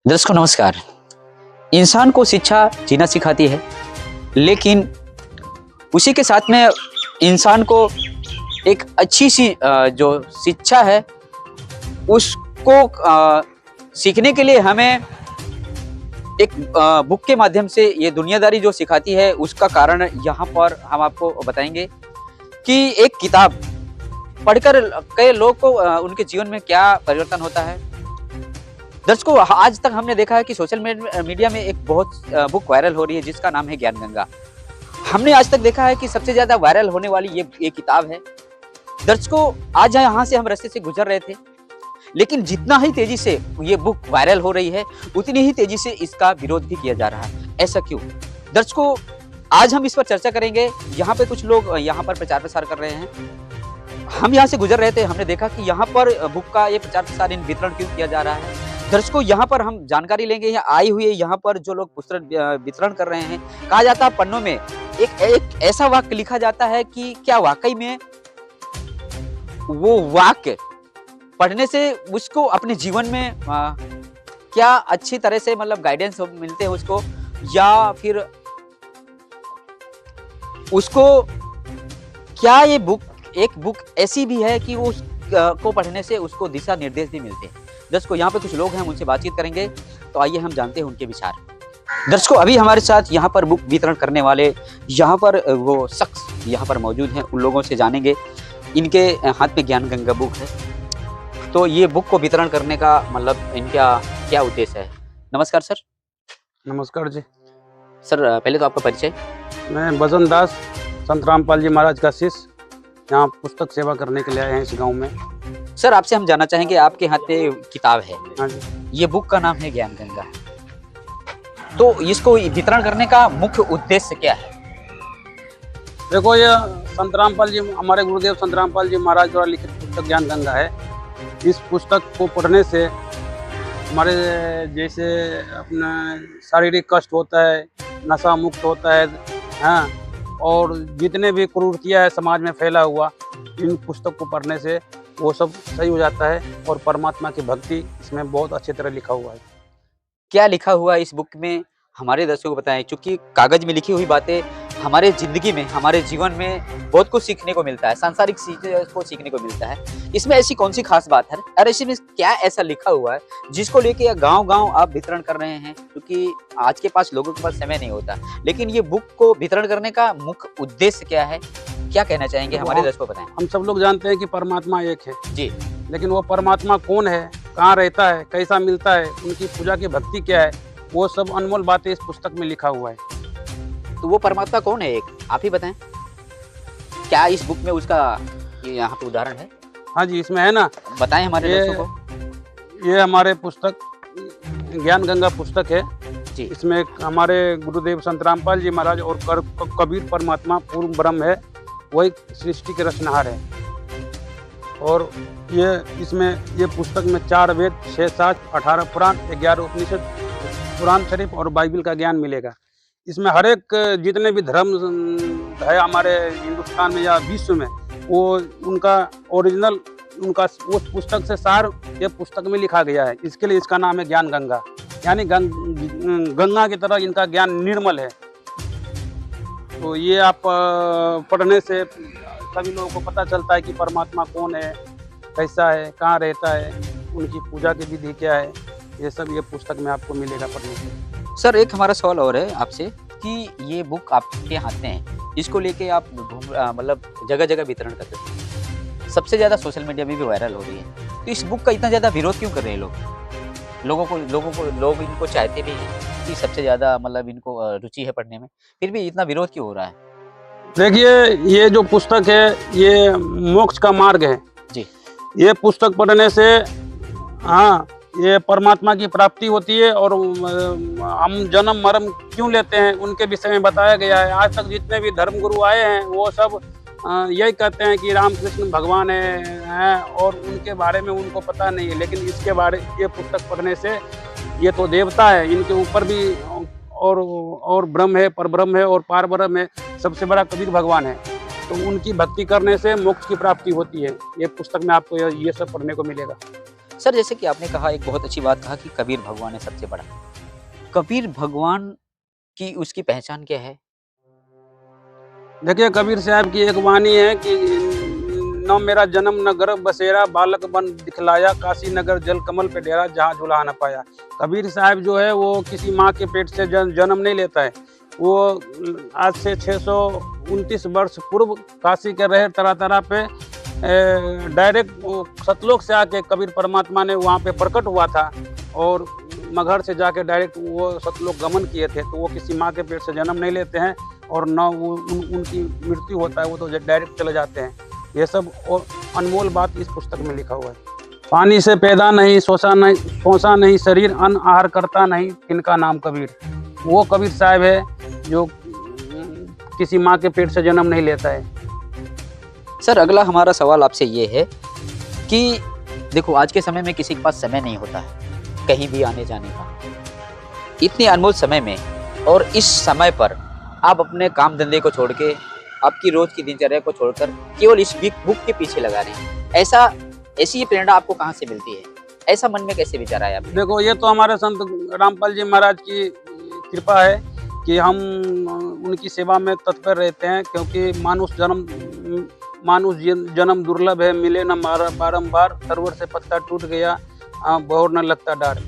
दर्शकों नमस्कार। इंसान को शिक्षा जीना सिखाती है, लेकिन उसी के साथ में इंसान को एक अच्छी सी जो शिक्षा है उसको सीखने के लिए हमें एक बुक के माध्यम से ये दुनियादारी जो सिखाती है उसका कारण यहाँ पर हम आपको बताएंगे कि एक किताब पढ़कर कई लोग को उनके जीवन में क्या परिवर्तन होता है। दर्शकों आज तक हमने देखा है कि सोशल मीडिया में एक बहुत बुक वायरल हो रही है जिसका नाम है ज्ञान गंगा। हमने आज तक देखा है कि सबसे ज्यादा वायरल होने वाली ये किताब है। दर्शकों आज यहाँ से हम रास्ते से गुजर रहे थे, लेकिन जितना ही तेजी से ये बुक वायरल हो रही है उतनी ही तेजी से इसका विरोध भी किया जा रहा है। ऐसा क्यों? दर्शकों आज हम इस पर चर्चा करेंगे। यहाँ पे कुछ लोग यहाँ पर प्रचार प्रसार कर रहे हैं। हम यहाँ से गुजर रहे थे, हमने देखा कि यहाँ पर बुक का ये प्रचार प्रसार वितरण क्यों किया जा रहा है। दर्शकों यहाँ पर हम जानकारी लेंगे। यहाँ आई हुई है, यहाँ पर जो लोग पुस्तक वितरण कर रहे हैं, कहा जाता है पन्नों में एक ऐसा वाक्य लिखा जाता है कि क्या वाकई में वो वाक्य पढ़ने से उसको अपने जीवन में क्या अच्छी तरह से मतलब गाइडेंस मिलते हैं उसको, या फिर उसको क्या ये एक बुक ऐसी भी है कि वो को पढ़ने से उसको दिशा निर्देश भी मिलते हैं। दर्शकों यहाँ पे कुछ लोग हैं, हम उनसे बातचीत करेंगे, तो आइए हम जानते हैं उनके विचार। दर्शकों अभी हमारे साथ यहाँ पर बुक वितरण करने वाले यहाँ पर वो शख्स यहाँ पर मौजूद हैं, उन लोगों से जानेंगे। इनके हाथ में ज्ञान गंगा बुक है, तो ये बुक को वितरण करने का मतलब इनका क्या उद्देश्य है? नमस्कार सर। नमस्कार जी। सर पहले तो आपका परिचय। मैं भजन दास संत रामपाल जी महाराज का शिष्य, यहाँ पुस्तक सेवा करने के लिए आए हैं इस गांव में। सर आपसे हम जानना चाहेंगे, आपके हाथ पे किताब है। हाँ जी। ये बुक का नाम है ज्ञान गंगा, तो इसको वितरण करने का मुख्य उद्देश्य क्या है? देखो, ये संत रामपाल जी, हमारे गुरुदेव संत रामपाल जी महाराज द्वारा लिखित पुस्तक ज्ञान गंगा है। इस पुस्तक को पढ़ने से हमारे जैसे अपना शारीरिक कष्ट होता है, नशा मुक्त होता है, हाँ, और जितने भी कुरीतियाँ है समाज में फैला हुआ, इन पुस्तक को पढ़ने से वो सब सही हो जाता है। और परमात्मा की भक्ति इसमें बहुत अच्छी तरह लिखा हुआ है। क्या लिखा हुआ है इस बुक में हमारे दर्शकों को बताएं, क्योंकि कागज में लिखी हुई बातें हमारे जिंदगी में, हमारे जीवन में बहुत कुछ सीखने को मिलता है, सांसारिक चीज़ों को सीखने को मिलता है। इसमें ऐसी कौन सी खास बात है और इसमें क्या ऐसा लिखा हुआ है जिसको लेके गांव-गांव आप वितरण कर रहे हैं? क्योंकि आज के पास लोगों के पास समय नहीं होता, लेकिन ये बुक को वितरण करने का मुख्य उद्देश्य क्या है? क्या कहना चाहेंगे हमारे दर्शकों को बताएं। हम सब लोग जानते हैं कि परमात्मा एक है जी, लेकिन वो परमात्मा कौन है, कहाँ रहता है, कैसा मिलता है, उनकी पूजा की भक्ति क्या है, वो सब अनमोल बातें इस पुस्तक में लिखा हुआ है। तो वो परमात्मा कौन है, एक आप ही बताएं। क्या इस बुक में उसका यहाँ पे उदाहरण है? हाँ जी, इसमें है ना, बताएं हमारे दर्शकों को। ये हमारे पुस्तक ज्ञान गंगा पुस्तक है जी। इसमें हमारे गुरुदेव संत रामपाल जी महाराज और कबीर परमात्मा पूर्ण ब्रह्म है, वही सृष्टि के रचनहार है। और ये इसमें ये पुस्तक में 4 वेद, 6 शास्त्र, 18 पुराण, 11 उपनिषद, कुरान शरीफ और बाइबल का ज्ञान मिलेगा। इसमें हर एक जितने भी धर्म है हमारे हिंदुस्तान में या विश्व में, वो उनका ओरिजिनल, उनका उस पुस्तक से सार ये पुस्तक में लिखा गया है। इसके लिए इसका नाम है ज्ञान गंगा, यानी गंगा की तरह इनका ज्ञान निर्मल है। तो ये आप पढ़ने से सभी लोगों को पता चलता है कि परमात्मा कौन है, कैसा है, कहाँ रहता है, उनकी पूजा की विधि क्या है, ये सब ये पुस्तक में आपको मिलेगा पढ़ने के। सर एक हमारा सवाल और है आपसे कि ये बुक आपके हाथ में है, इसको लेके आप मतलब जगह जगह वितरण करते हैं, सबसे ज़्यादा सोशल मीडिया में भी वायरल हो रही है, तो इस बुक का इतना ज़्यादा विरोध क्यों कर रहे हैं लोग इनको चाहते भी हैं कि सबसे ज़्यादा मतलब इनको रुचि है पढ़ने में, फिर भी इतना विरोध क्यों हो रहा है? देखिए, ये जो पुस्तक है ये मोक्ष का मार्ग है जी। ये पुस्तक पढ़ने से हाँ, ये परमात्मा की प्राप्ति होती है। और हम जन्म मरण क्यों लेते हैं उनके विषय में बताया गया है। आज तक जितने भी धर्म गुरु आए हैं वो सब यही कहते हैं कि रामकृष्ण भगवान है, और उनके बारे में उनको पता नहीं है। लेकिन इसके बारे ये पुस्तक पढ़ने से ये तो देवता है, इनके ऊपर भी और ब्रह्म है, परब्रह्म है और पार ब्रह्म है, सबसे बड़ा कबीर भगवान है। तो उनकी भक्ति करने से मोक्ष की प्राप्ति होती है। ये पुस्तक में आपको ये सब पढ़ने को मिलेगा। सर जैसे कि आपने कहा, एक बहुत अच्छी बात कहा कि कबीर भगवान है सबसे बड़ा। कबीर भगवान की उसकी पहचान क्या है? देखिए, कबीर साहब की एक वाणी है कि न मेरा जन्म न गर्भ बसेरा, बालक बन दिखलाया, काशी नगर जल कमल पे डेरा, जहाँ झूला न पाया। कबीर साहब जो है वो किसी माँ के पेट से जन्म नहीं लेता है। वो आज से 629 वर्ष पूर्व काशी के रहे तरा पे डायरेक्ट सतलोक से आके कबीर परमात्मा ने वहाँ पे प्रकट हुआ था और मगहर से जाके डायरेक्ट वो सतलोक गमन किए थे। तो वो किसी माँ के पेट से जन्म नहीं लेते हैं और न वो उनकी मृत्यु होता है, वो तो डायरेक्ट चले जाते हैं। ये सब और अनमोल बात इस पुस्तक में लिखा हुआ है। पानी से पैदा नहीं, सोचा नहीं शरीर, अन्न आहार करता नहीं, किनका नाम कबीर। वो कबीर साहब है जो किसी माँ के पेट से जन्म नहीं लेता है। सर अगला हमारा सवाल आपसे ये है कि देखो, आज के समय में किसी के पास समय नहीं होता है कहीं भी आने जाने का। इतने अनमोल समय में और इस समय पर आप अपने काम धंधे को छोड़ के, आपकी रोज की दिनचर्या को छोड़कर केवल इस बुक के पीछे लगा रहे हैं। ऐसी ये प्रेरणा आपको कहाँ से मिलती है? ऐसा मन में कैसे विचार आया? देखो, ये तो हमारे संत रामपाल जी महाराज की कृपा है कि हम उनकी सेवा में तत्पर रहते हैं, क्योंकि मानुष जन्म दुर्लभ है, मिले न बारंबार, सरवर से पत्ता टूट गया, बहुर न लगता डार।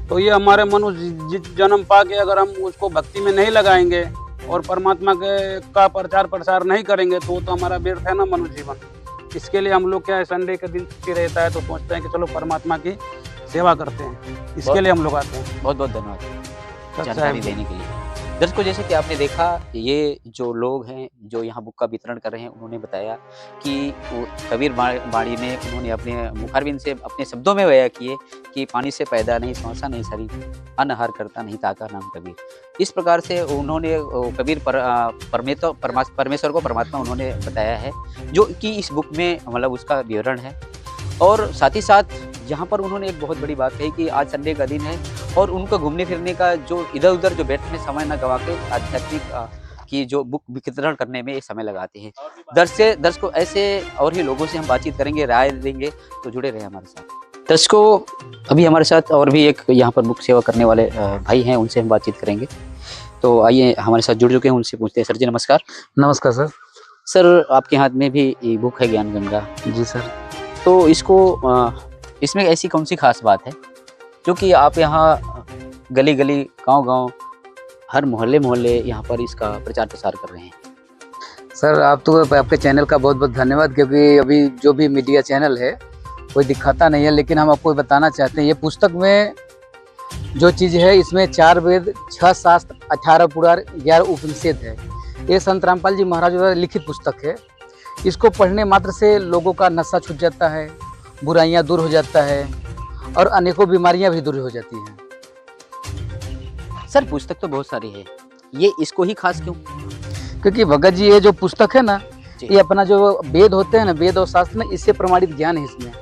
तो ये हमारे मनुष्य जन्म पा के अगर हम उसको भक्ति में नहीं लगाएंगे और परमात्मा का प्रचार प्रसार नहीं करेंगे तो हमारा व्यर्थ है ना मनुष्य जीवन। इसके लिए हम लोग क्या है, संडे के दिन छुट्टी रहता है तो सोचते हैं कि चलो परमात्मा की सेवा करते हैं। इसके लिए हम लोग आते हैं। बहुत बहुत धन्यवाद जानकारी देने के लिए। दर्शकों, जैसे कि आपने देखा, ये जो लोग हैं जो यहाँ बुक का वितरण कर रहे हैं, उन्होंने बताया कि वो कबीर बाणी में उन्होंने अपने मुखारबिंद से अपने शब्दों में बयां किए कि पानी से पैदा नहीं, सोचा नहीं शरीर, अन्न आहार करता नहीं, ताका नाम कबीर। इस प्रकार से उन्होंने कबीर परमेश्वर को परमात्मा उन्होंने बताया है, जो कि इस बुक में मतलब उसका विवरण है। और साथ ही साथ यहाँ पर उन्होंने एक बहुत बड़ी बात कही कि आज संडे का दिन है और उनको घूमने फिरने का जो इधर उधर जो बैठने समय न गवा के आध्यात्मिक की जो बुक वितरण करने में ये समय लगाते हैं। दर्शकों, ऐसे और ही लोगों से हम बातचीत करेंगे, राय देंगे, तो जुड़े रहे हमारे साथ। दर्शकों, अभी हमारे साथ और भी एक यहाँ पर बुक सेवा करने वाले भाई हैं, उनसे हम बातचीत करेंगे। तो आइए, हमारे साथ जुड़ चुके हैं, उनसे पूछते हैं। सर जी नमस्कार। नमस्कार सर। सर, आपके हाथ में भी ये बुक है ज्ञान गंगा। जी सर। तो इसमें ऐसी कौन सी खास बात है जो कि आप यहाँ गली गली, गांव-गांव, हर मोहल्ले यहाँ पर इसका प्रचार प्रसार कर रहे हैं? सर, आपके चैनल का बहुत बहुत धन्यवाद, क्योंकि अभी जो भी मीडिया चैनल है कोई दिखाता नहीं है, लेकिन हम आपको बताना चाहते हैं। ये पुस्तक में जो चीज़ है, इसमें 4 वेद, 6 शास्त्र, 18 पुराण, 11 उपनिषद है। ये संत रामपाल जी महाराज द्वारा लिखित पुस्तक है। इसको पढ़ने मात्र से लोगों का नशा छूट जाता है, बुराइयां दूर हो जाता है और अनेकों बीमारियां भी दूर हो जाती हैं। सर, पुस्तक तो बहुत सारी है, ये इसको ही खास क्यों? क्योंकि भगत जी, ये जो पुस्तक है ना, ये अपना जो वेद होते हैं ना, वेद और शास्त्र में, इससे प्रमाणित ज्ञान है। इसमें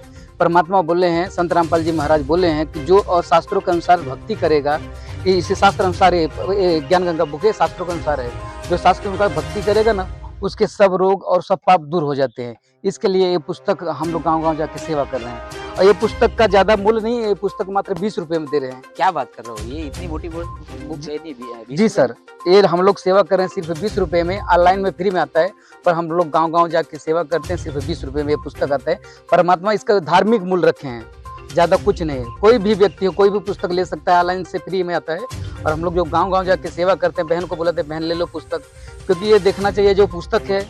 परमात्मा बोले हैं, संत रामपाल जी महाराज बोले हैं कि जो और शास्त्रों के अनुसार भक्ति करेगा, इसे शास्त्र अनुसार ज्ञान गंगा बुक है, शास्त्रों के अनुसार है। जो शास्त्र के अनुसार भक्ति करेगा ना, उसके सब रोग और सब पाप दूर हो जाते हैं। इसके लिए ये पुस्तक हम लोग गांव-गांव जाके सेवा कर रहे हैं। और ये पुस्तक का ज़्यादा मूल्य नहीं है, ये पुस्तक मात्र 20 रुपये में दे रहे हैं। क्या बात कर रहे हो? ये इतनी मोटी बुक है? जी सर, ये हम लोग सेवा कर रहे हैं सिर्फ 20 रुपये में। ऑनलाइन में फ्री में आता है, पर हम लोग गाँव-गाँव जाके सेवा करते हैं। सिर्फ 20 रुपये में ये पुस्तक आता है। परमात्मा इसका धार्मिक मूल्य रखे हैं, ज़्यादा कुछ नहीं है। कोई भी व्यक्ति हो, कोई भी पुस्तक ले सकता है, ऑनलाइन से फ्री में आता है। और हम लोग जो गाँव-गाँव जाके सेवा करते हैं, बहन को बोलते हैं, बहन ले लो पुस्तक, क्योंकि ये देखना चाहिए जो पुस्तक है,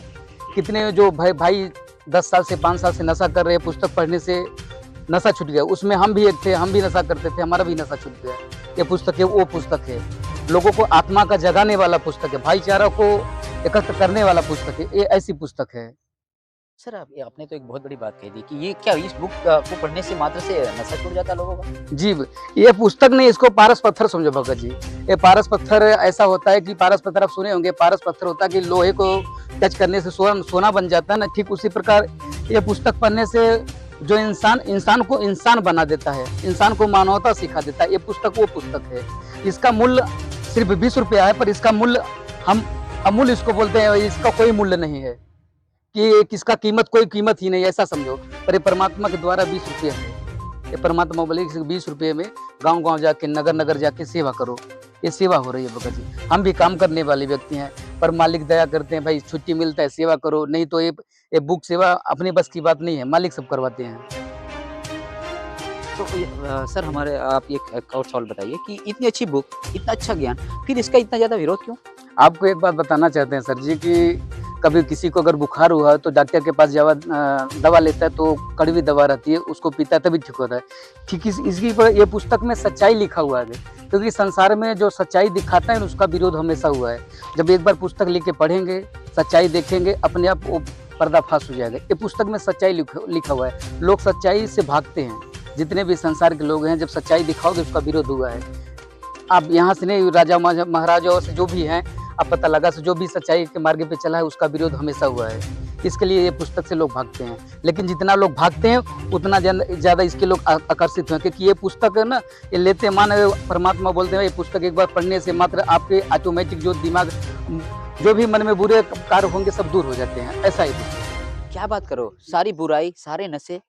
कितने जो भाई 10 साल से 5 साल से नशा कर रहे हैं, पुस्तक पढ़ने से नशा छूट गया। उसमें हम भी एक थे, हम भी नशा करते थे, हमारा भी नशा छूट गया। ये पुस्तक है, वो पुस्तक है, लोगों को आत्मा का जगाने वाला पुस्तक है, भाईचारा को एकत्र करने वाला पुस्तक है। ये ऐसी पुस्तक है। सर, आपने तो एक बहुत बड़ी बात कह दी कि ये क्या इस बुक को पढ़ने से मात्र से नशा छूट जाता है लोगों का? जी, ये पुस्तक नहीं, इसको पारस पत्थर समझो भगत जी। ये पारस पत्थर ऐसा होता है कि पारस पत्थर आप सुने होंगे, पारस पत्थर होता है कि लोहे को टच करने से सोना बन जाता है ना, ठीक उसी प्रकार ये पुस्तक पढ़ने से जो इंसान को इंसान बना देता है, इंसान को मानवता सिखा देता है। ये पुस्तक वो पुस्तक है। इसका मूल्य सिर्फ 20 रुपया है, पर इसका मूल्य हम अमूल्य इसको बोलते हैं। इसका कोई मूल्य नहीं है कि किसका कीमत, कोई कीमत ही नहीं, ऐसा समझो। पर ये परमात्मा के द्वारा 20 रुपये है। ये परमात्मा बोले कि 20 रुपये में गांव-गांव जाके नगर नगर जाके सेवा करो। ये सेवा हो रही है भगत जी। हम भी काम करने वाले व्यक्ति हैं, पर मालिक दया करते हैं, भाई छुट्टी मिलता है सेवा करो, नहीं तो ये बुक सेवा अपने बस की बात नहीं है, मालिक सब करवाते हैं। तो सर हमारे आप एक और सवाल बताइए कि इतनी अच्छी बुक, इतना अच्छा ज्ञान, फिर इसका इतना ज़्यादा विरोध क्यों? आपको एक बात बताना चाहते हैं सर जी कि कभी किसी को अगर बुखार हुआ है तो डॉक्टर के पास दवा लेता है तो कड़वी दवा रहती है, उसको पीता है तभी ठीक होता है। ठीक इसकी ये पुस्तक में सच्चाई लिखा हुआ है, क्योंकि संसार में जो सच्चाई दिखाता है उसका विरोध हमेशा हुआ है। जब एक बार पुस्तक लेके पढ़ेंगे, सच्चाई देखेंगे, अपने आप वो पर्दाफाश हो जाएगा। ये पुस्तक में सच्चाई लिखा हुआ है। लोग सच्चाई से भागते हैं, जितने भी संसार के लोग हैं, जब सच्चाई दिखाओगे उसका विरोध हुआ है। आप यहाँ से नहीं, राजा महाराजाओं से जो भी हैं, आप पता लगा से जो भी सच्चाई के मार्ग पे चला है उसका विरोध हमेशा हुआ है। इसके लिए ये पुस्तक से लोग भागते हैं, लेकिन जितना लोग भागते हैं उतना ज़्यादा इसके लोग आकर्षित हैं, क्योंकि ये पुस्तक है ना, ये लेते मान परमात्मा बोलते हैं ये पुस्तक एक बार पढ़ने से मात्र आपके ऑटोमेटिक जो दिमाग, जो भी मन में बुरे कार्य होंगे सब दूर हो जाते हैं। ऐसा ही पुस्तक। क्या बात करो, सारी बुराई, सारे नशे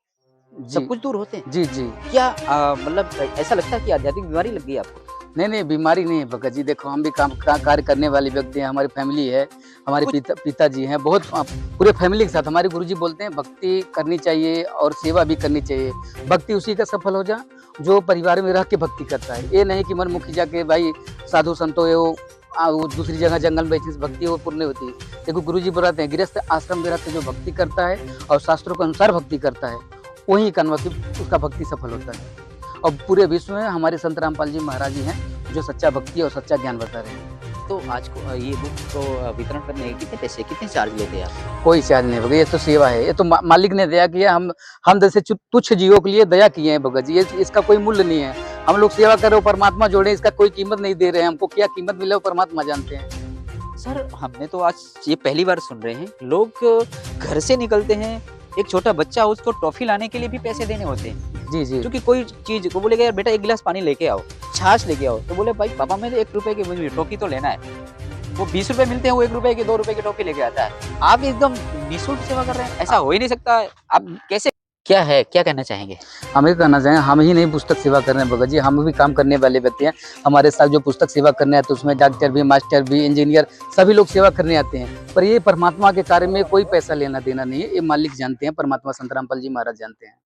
सब कुछ दूर होते हैं। जी जी। क्या मतलब ऐसा लगता है कि आध्यात्मिक बीमारी लग गई आपको? नहीं, बीमारी नहीं है भगत जी। देखो हम भी कार्य करने वाले व्यक्ति हैं, हमारी फैमिली है, हमारे पिताजी हैं, बहुत पूरे फैमिली के साथ। हमारे गुरुजी बोलते हैं भक्ति करनी चाहिए और सेवा भी करनी चाहिए। भक्ति उसी का सफल हो जा जो परिवार में रह के भक्ति करता है। ये नहीं कि मनमुखी जाके भाई साधु संतो वो दूसरी जगह जंगल में बैठी भक्ति वो पूर्ण होती है। देखो गुरुजी बताते हैं गृहस्थ आश्रम में रहकर जो भक्ति करता है और शास्त्रों के अनुसार भक्ति करता है, वही उसका भक्ति सफल होता है। और पूरे विश्व में हमारे संत रामपाल जी महाराज जी हैं जो सच्चा भक्ति और सच्चा ज्ञान बता रहे हैं। तो आज को ये बुक को वितरण करने के कितने पैसे, कितने चार्ज लेते हैं आप? कोई चार्ज नहीं भगत, ये तो सेवा है। ये तो मालिक ने दया किया, हम जैसे तुच्छ जीवों के लिए दया किए हैं भगत जी। इसका कोई मूल्य नहीं है। हम लोग सेवा कर रहे हो, परमात्मा जोड़े, इसका कोई कीमत नहीं दे रहे हैं। हमको क्या कीमत मिले वो परमात्मा जानते हैं। सर हमने तो आज ये पहली बार सुन रहे हैं, लोग घर से निकलते हैं, एक छोटा बच्चा उसको टॉफी लाने के लिए भी पैसे देने होते हैं। जी जी। क्योंकि कोई चीज को बोलेगा यार बेटा एक गिलास पानी लेके आओ, छाछ लेके आओ, तो बोले भाई पापा में 1 रुपए की मुझे टॉफी तो लेना है। वो 20 रुपए मिलते हैं, वो 1 रुपए की 2 रुपए की टॉफी लेके आता है। आप एकदम निःशुल्क सेवा कर रहे हैं, ऐसा हो ही नहीं सकता है। आप कैसे, क्या है, क्या कहना चाहेंगे? हम ये कहना चाहेंगे, हम ही नहीं पुस्तक सेवा कर रहे हैं भगत जी, हम भी काम करने वाले व्यक्ति हैं। हमारे साथ जो पुस्तक सेवा करने आते हैं उसमें डॉक्टर भी, मास्टर भी, इंजीनियर सभी लोग सेवा करने आते हैं। पर ये परमात्मा के कार्य में कोई पैसा लेना देना नहीं है, ये मालिक जानते हैं, परमात्मा संत रामपाल जी महाराज जानते हैं।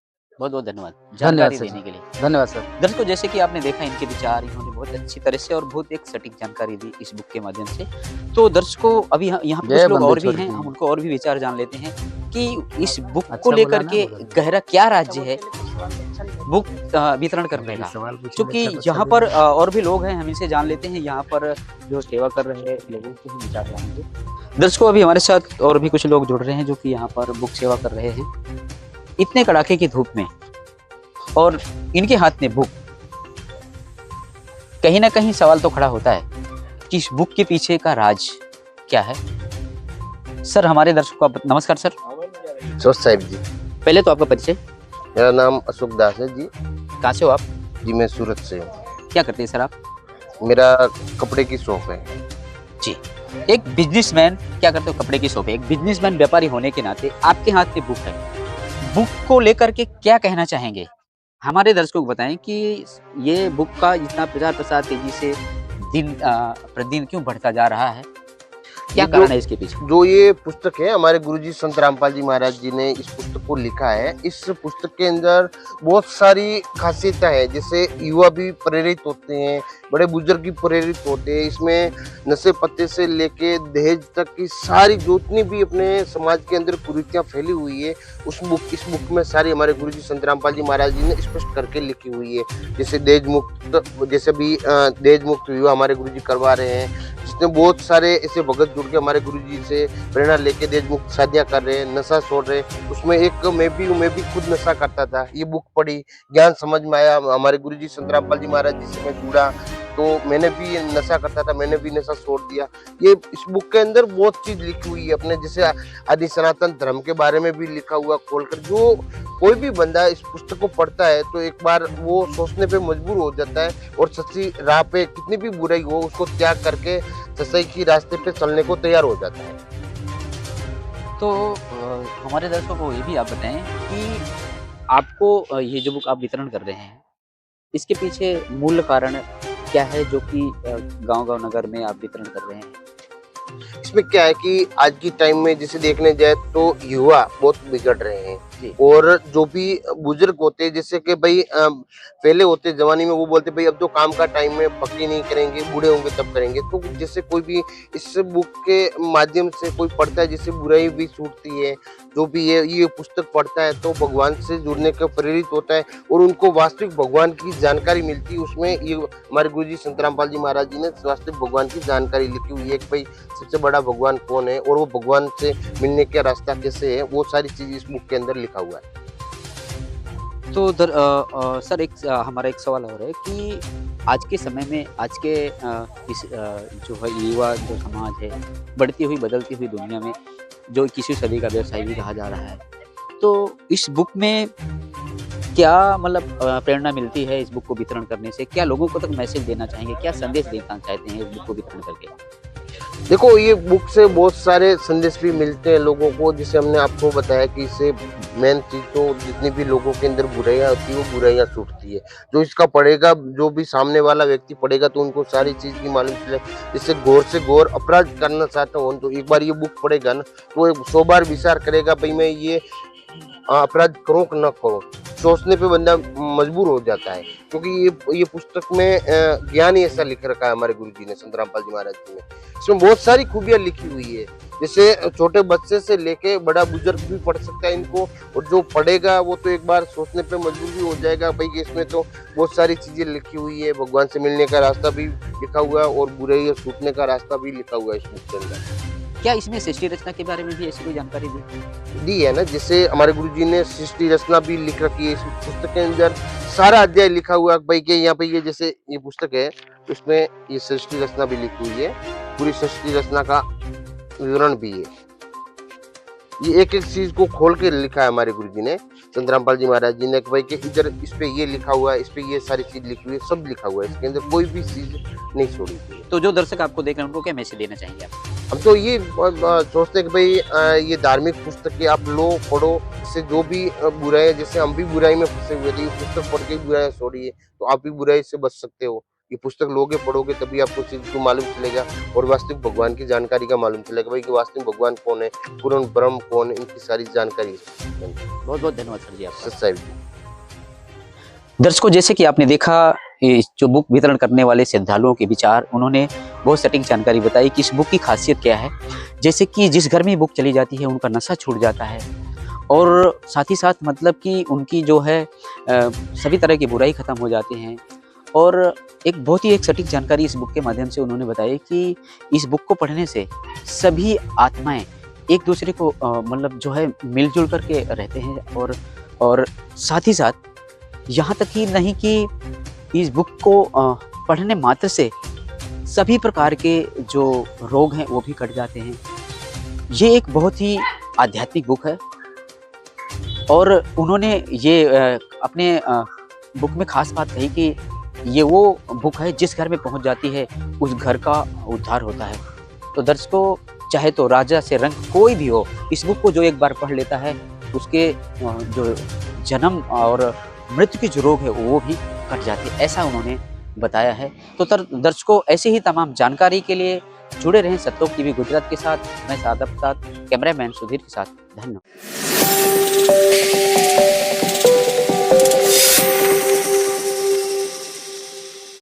बहुत बहुत धन्यवाद धन्यवाद जानकारी देने के लिए। धन्यवाद सर। दर्शकों जैसे कि आपने देखा इनके विचार, इन्होंने बहुत अच्छी तरह से और बहुत एक सटीक जानकारी दी इस बुक के माध्यम से। तो दर्शकों अभी यहाँ पे कुछ लोग और भी हैं, हम उनको और भी विचार जान लेते हैं कि इस बुक को लेकर के गहरा क्या राज्य है बुक वितरण करने का। क्योंकि यहाँ पर और भी लोग हैं, हम इनसे जान लेते हैं, यहाँ पर जो सेवा कर रहे हैं लोगों के हम विचार जानेंगे। दर्शकों अभी हमारे साथ और भी कुछ लोग जुड़ रहे हैं जो कि यहाँ पर बुक सेवा कर रहे हैं इतने कड़ाके की धूप में, और इनके हाथ में बुक। कहीं ना कहीं सवाल तो खड़ा होता है कि इस बुक के पीछे का राज क्या है। सर हमारे दर्शकों को नमस्कार सर। साहिब जी, पहले तो आपका परिचय। मेरा नाम अशोक दास है जी। कहाँ से हो आप? जी मैं सूरत से हूँ। क्या करते हैं सर आप? मेरा कपड़े की शॉप है जी। एक बिजनेसमैन क्या करते हो? कपड़े की शॉप है। एक बिजनेसमैन व्यापारी होने के नाते आपके हाथ में बुक है, बुक को लेकर के क्या कहना चाहेंगे? हमारे दर्शकों को बताएं कि ये बुक का इतना प्रचार प्रसार तेजी से दिन प्रतिदिन क्यों बढ़ता जा रहा है, क्या कारण है इसके पीछे? जो ये पुस्तक है, हमारे गुरुजी संत रामपाल जी महाराज जी ने इस पुस्तक को लिखा है। इस पुस्तक के अंदर बहुत सारी खासियतें हैं, जैसे युवा भी प्रेरित होते हैं, बड़े बुजुर्ग भी प्रेरित होते हैं। इसमें नशे पत्ते से लेके दहेज तक की सारी जितनी भी अपने समाज के अंदर कुरीतियां फैली हुई है इस बुक में सारी हमारे गुरुजी संत रामपाल जी महाराज जी ने स्पष्ट करके लिखी हुई है। जैसे दहेज मुक्त विवाह हमारे गुरुजी करवा रहे हैं, जिसमें बहुत सारे ऐसे भगत जुड़ के हमारे गुरुजी से प्रेरणा लेके दहेज मुक्त शादियां कर रहे हैं, नशा छोड़ रहे हैं। उसमें एक मैं भी खुद नशा करता था। ये बुक पढ़ी, ज्ञान समझ में आया, हमारे गुरुजी संत रामपाल जी महाराज जी से मैं जुड़ा, तो मैंने भी नशा करता था, मैंने भी नशा छोड़ दिया। ये इस बुक के अंदर बहुत चीज लिखी हुई है, अपने जैसे आदि सनातन धर्म के बारे में भी लिखा हुआ खोलकर। जो कोई भी बंदा इस पुस्तक को पढ़ता है तो एक बार वो सोचने पे मजबूर हो जाता है और सच्ची राह पे कितनी भी बुराई हो उसको त्याग करके सच्चाई की रास्ते पे चलने को तैयार हो जाता है। तो हमारे दर्शकों को ये भी आप बताएं कि आपको ये जो बुक आप वितरण कर रहे हैं, इसके पीछे मूल कारण क्या है जो कि गांव-गांव नगर में आप वितरण कर रहे हैं? इसमें क्या है कि आज की टाइम में जैसे देखने जाए तो युवा बहुत बिगड़ रहे जी। हैं और जो भी बुजुर्ग होते हैं जैसे कि भाई पहले होते जमाने में वो बोलते भाई अब तो काम का टाइम में पक्की नहीं करेंगे, बूढ़े होंगे तब करेंगे। तो जैसे कोई भी इस बुक के माध्यम से कोई पढ़ता है जिससे बुराई भी छूटती है, जो भी ये पुस्तक पढ़ता है तो भगवान से जुड़ने का प्रेरित होता है और उनको वास्तविक भगवान की जानकारी मिलती है। उसमें ये हमारे गुरुजी संत रामपाल जी महाराज जी ने वास्तविक भगवान की जानकारी लिखी हुई है कि भाई सबसे बड़ा भगवान कौन है और वो भगवान से मिलने का रास्ता कैसे है, वो सारी चीज इस बुक के अंदर लिखा हुआ है। तो सर हमारा एक सवाल और है कि आज के समय में आज के इस जो है युवा जो समाज है, बढ़ती हुई बदलती हुई दुनिया में जो 21वीं सदी का व्यवसाय भी कहा जा रहा है, तो इस बुक में क्या मतलब प्रेरणा मिलती है इस बुक को वितरण करने से? क्या लोगों को तक मैसेज देना चाहेंगे? क्या संदेश देना चाहते हैं इस बुक को वितरण करके? देखो ये बुक से बहुत सारे संदेश भी मिलते हैं लोगों को, जैसे हमने आपको बताया कि इससे मेन चीज तो जितनी भी लोगों के अंदर बुराइयां होती है वो बुराइयां छूटती है। जो इसका पढ़ेगा, जो भी सामने वाला व्यक्ति पढ़ेगा तो उनको सारी चीज की मालूम चले। जैसे गौर से गौर अपराध करना चाहता हूँ तो एक बार ये बुक पढ़ेगा ना तो 100 बार विचार करेगा भाई मैं ये अपराध करूं कि न करूं। सोचने पे बंदा मजबूर हो जाता है क्योंकि ये पुस्तक में ज्ञान ही ऐसा लिख रखा है हमारे गुरुजी ने, संत रामपाल जी महाराज जी ने। इसमें बहुत सारी खूबियां लिखी हुई है, जैसे छोटे बच्चे से लेके बड़ा बुजुर्ग भी पढ़ सकता है इनको, और जो पढ़ेगा वो तो एक बार सोचने पे मजबूर भी हो जाएगा भाई कि इसमें तो बहुत सारी चीजें लिखी हुई है। भगवान से मिलने का रास्ता भी लिखा हुआ है और बुराई छूटने का रास्ता भी लिखा हुआ है इस बुक के अंदर। क्या इसमें सृष्टि रचना के बारे में भी ऐसी कोई जानकारी दी है ना, जैसे हमारे गुरुजी ने सृष्टि रचना भी लिख रखी है इस पुस्तक के अंदर। सारा अध्याय लिखा हुआ है भाई कि यहाँ पे ये जैसे ये पुस्तक है उसमें ये सृष्टि रचना भी लिखी हुई है, पूरी सृष्टि रचना का विवरण भी है। ये एक एक चीज को खोल के लिखा है हमारे गुरुजी ने, संत रामपाल जी महाराज जी ने, कि भाई कि इधर इस पे ये लिखा हुआ है, इस पे ये सारी चीज लिखी हुई है, सब लिखा हुआ है इसके अंदर, कोई भी चीज नहीं छोड़ी हुई। तो जो दर्शक आपको देख रहे हैं उनको क्या मैसेज देना चाहेंगे आप? हम तो ये सोचते हैं कि भाई ये धार्मिक पुस्तक है, आप लो पढ़ो, इससे जो भी बुराई है, जैसे हम भी बुराई में फंसे हुए थे, ये पुस्तक पढ़ के बुराई छोड़िए तो आप भी बुराई से बच सकते हो। ये पुस्तक लोगे पढ़ोगे तभी आपको चीज को मालूम चलेगा और वास्तविक भगवान की जानकारी का मालूम चलेगा भाई कि वास्तविक भगवान कौन है, पूर्ण ब्रह्म कौन है, इनकी सारी जानकारी। बहुत बहुत धन्यवाद सर जी आपका। सच्चाई। दर्शकों, जैसे कि आपने देखा ये जो बुक वितरण करने वाले श्रद्धालुओं के विचार, उन्होंने बहुत सटीक जानकारी बताई कि इस बुक की खासियत क्या है। जैसे कि जिस घर में बुक चली जाती है उनका नशा छूट जाता है और साथ ही साथ मतलब कि उनकी जो है सभी तरह की बुराई खत्म हो जाती हैं। और एक बहुत ही एक सटीक जानकारी इस बुक के माध्यम से उन्होंने बताई कि इस बुक को पढ़ने से सभी आत्माएं एक दूसरे को मतलब जो है मिलजुल करके रहते हैं और साथ ही साथ यहाँ तक ही नहीं कि इस बुक को पढ़ने मात्र से सभी प्रकार के जो रोग हैं वो भी कट जाते हैं। ये एक बहुत ही आध्यात्मिक बुक है और उन्होंने ये अपने बुक में खास बात कही कि ये वो बुक है जिस घर में पहुंच जाती है उस घर का उद्धार होता है। तो दर्शकों, चाहे तो राजा से रंग कोई भी हो, इस बुक को जो एक बार पढ़ लेता है उसके जो जन्म और मृत्यु के जो रोग है वो भी कट जाते हैं, ऐसा उन्होंने बताया है। तो दर्शकों, ऐसे ही तमाम जानकारी के लिए जुड़े रहें सत्योग टीवी गुजरात के साथ। मैं सादब साथ कैमरामैन सुधीर के साथ। धन्यवाद।